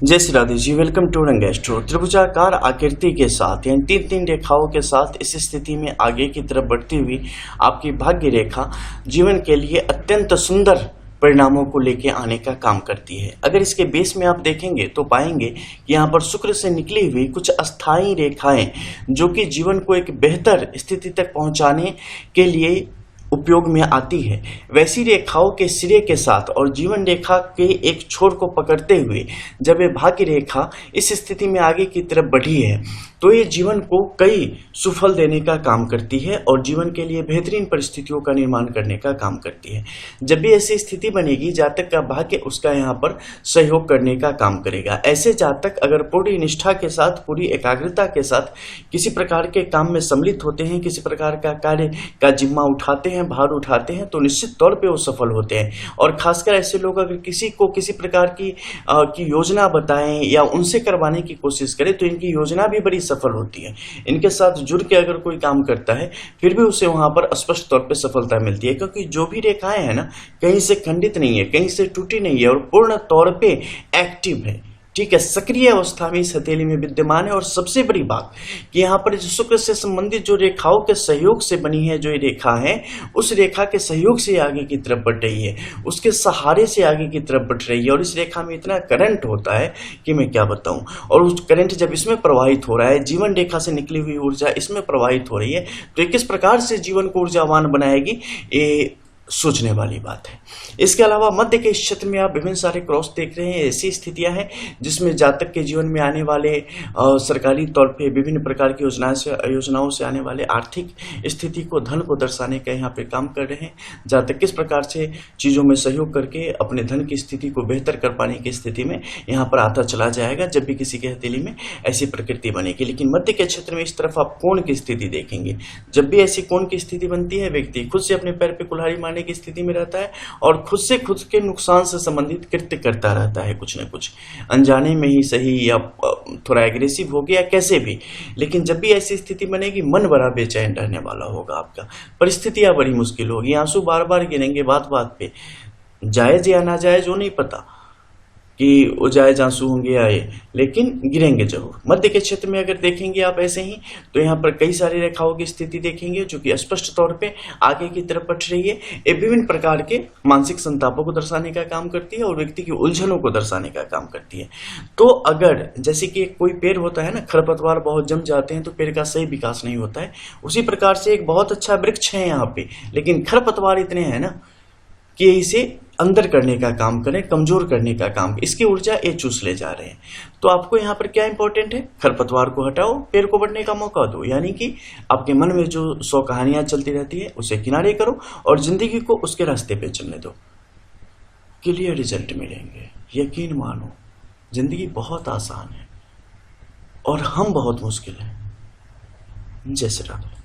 जय Shri Radhe ji. Welcome to Rangestro. त्रिभुजाकार आकृति के साथ यानी तीन तीन रेखाओं के साथ इस स्थिति में आगे की तरफ बढ़ती हुई आपकी भाग्य रेखा जीवन के लिए अत्यंत सुंदर परिणामों को लेके आने का काम करती है। अगर इसके बेस में आप देखेंगे तो पाएंगे कि यहाँ पर शुक्र से निकली हुई कुछ अस्थायी रेखाएं जो कि जीवन को एक बेहतर स्थिति तक पहुंचाने के लिए उपयोग में आती है, वैसी रेखाओं के सिरे के साथ और जीवन रेखा के एक छोर को पकड़ते हुए जब ये भाग्य रेखा इस स्थिति में आगे की तरफ बढ़ी है तो ये जीवन को कई सुफल देने का काम करती है और जीवन के लिए बेहतरीन परिस्थितियों का निर्माण करने का काम करती है। जब भी ऐसी स्थिति बनेगी, जातक का भाग्य उसका यहाँ पर सहयोग करने का काम करेगा। ऐसे जातक अगर पूरी निष्ठा के साथ, पूरी एकाग्रता के साथ किसी प्रकार के काम में सम्मिलित होते हैं, किसी प्रकार का कार्य का जिम्मा उठाते हैं, भार उठाते हैं, तो निश्चित तौर पे वो सफल होते हैं। और खासकर ऐसे लोग अगर किसी को किसी प्रकार की योजना बताएं या उनसे करवाने की कोशिश करें तो इनकी योजना भी बड़ी सफल होती है। इनके साथ जुड़ के अगर कोई काम करता है फिर भी उसे वहां पर स्पष्ट तौर पे सफलता मिलती है, क्योंकि जो भी रेखाएं हैं ना, कहीं से खंडित नहीं है, कहीं से टूटी नहीं है और पूर्ण तौर पे एक्टिव है। ठीक है, सक्रिय अवस्था में इस हथेली में विद्यमान है। और सबसे बड़ी बात कि यहाँ पर शुक्र से संबंधित जो रेखाओं के सहयोग से बनी है जो ये रेखा है, उस रेखा के सहयोग से आगे की तरफ बढ़ रही है, उसके सहारे से आगे की तरफ बढ़ रही है। और इस रेखा में इतना करंट होता है कि मैं क्या बताऊं। और उस करंट जब इसमें प्रवाहित हो रहा है, जीवन रेखा से निकली हुई ऊर्जा इसमें प्रवाहित हो रही है, तो किस प्रकार से जीवन को ऊर्जावान बनाएगी, ये सोचने वाली बात है। इसके अलावा मध्य के क्षेत्र में आप विभिन्न सारे क्रॉस देख रहे हैं। ऐसी स्थितियां हैं जिसमें जातक के जीवन में आने वाले सरकारी तौर पे विभिन्न प्रकार की योजनाओं से आने वाले आर्थिक स्थिति को, धन को दर्शाने का यहाँ पे काम कर रहे हैं। जातक किस प्रकार से चीजों में सहयोग करके अपने धन की स्थिति को बेहतर कर पाने की स्थिति में यहाँ पर आता चला जाएगा जब भी किसी के हथेली में ऐसी प्रकृति बनेगी। लेकिन मध्य के क्षेत्र में इस तरफ आप कोण की स्थिति देखेंगे। जब भी ऐसी कोण की स्थिति बनती है, व्यक्ति खुद से अपने पैर पे कुल्हाड़ी मारने की स्थिति में रहता है और खुद से खुद के नुकसान से संबंधित कृत्य करता रहता है, कुछ न कुछ अनजाने में ही सही या थोड़ा एग्रेसिव हो गया, कैसे भी। लेकिन जब भी ऐसी स्थिति बनेगी, मन बड़ा बेचैन रहने वाला होगा आपका, परिस्थितियां बड़ी मुश्किल होगी, आंसू बार बार गिरेंगे बात बात पे। जायज या नाजायज वो नहीं पता कि वो जायज आंसू होंगे या ये, लेकिन गिरेंगे जरूर। मध्य के क्षेत्र में अगर देखेंगे आप ऐसे ही, तो यहाँ पर कई सारी रेखाओं की स्थिति देखेंगे जो कि स्पष्ट तौर पे आगे की तरफ बढ़ रही है। ये विभिन्न प्रकार के मानसिक संतापों को दर्शाने का काम करती है और व्यक्ति की उलझनों को दर्शाने का काम करती है। तो अगर जैसे कि कोई पेड़ होता है ना, खरपतवार बहुत जम जाते हैं तो पेड़ का सही विकास नहीं होता है, उसी प्रकार से एक बहुत अच्छा वृक्ष है यहाँ पे, लेकिन खरपतवार इतने हैं ना कि इसे अंदर करने का काम करें, कमजोर करने का काम, इसकी ऊर्जा ये चूस ले जा रहे हैं। तो आपको यहाँ पर क्या इंपॉर्टेंट है, खरपतवार को हटाओ, पेड़ को बढ़ने का मौका दो। यानी कि आपके मन में जो 100 कहानियां चलती रहती है उसे किनारे करो और जिंदगी को उसके रास्ते पे चलने दो। क्लियर रिजल्ट मिलेंगे, यकीन मानो। जिंदगी बहुत आसान है और हम बहुत मुश्किल है। जय श्री राम।